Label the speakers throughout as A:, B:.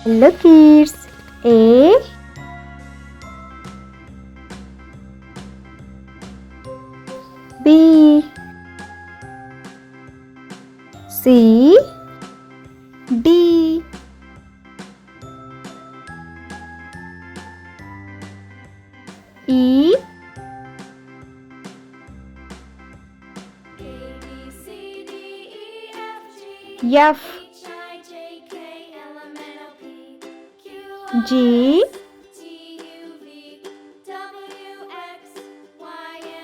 A: Hello kids. A B C D E F G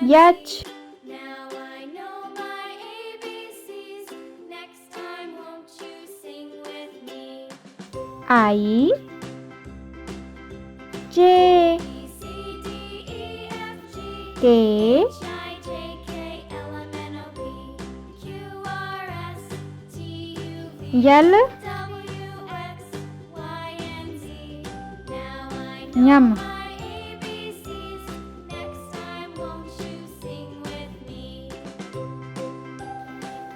A: H
B: Now I know my ABCs. Next time, won't you sing with me?
A: I J
B: B, C, D, E, F, G,
A: K
B: H, I, J, K, L, M, N, O, P, Q, R, S, T, U, V,
A: L
B: W, X, Y, and Z. Now I know
A: Nhâm
B: my ABCs. Next time, won't you sing with me?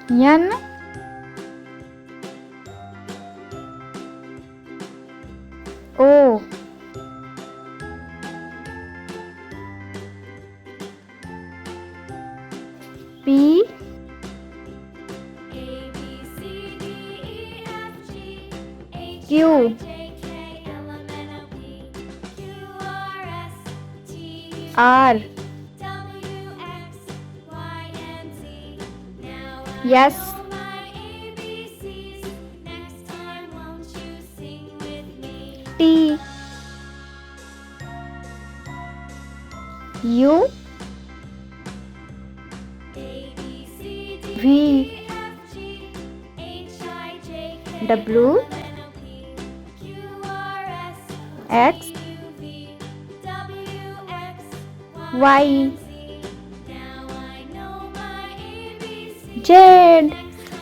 A: N O P
B: A, B, C, D, E, F, G, H,
A: Q
B: I, J, K, L, M, N, O, P, Q, R, S, T, U,
A: R
B: V, W, X, Y, and Z. Now I
A: Yes
B: know my ABCs. Next time, won't you sing with me?
A: T U
B: A, B, C, D,
A: V
B: E, F, G, H, I, J, K,
A: W
B: L, M, N, O, P, Q, R, S,
A: X
B: T, U, V, W, X, Y,
A: Y
B: and Z. Now I know my ABCs.
A: Z।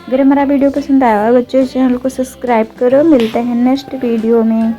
A: अगर हमारा video पसंद आया हो बच्चों, इस channel को subscribe करो। मिलते हैं नेक्स्ट वीडियो में।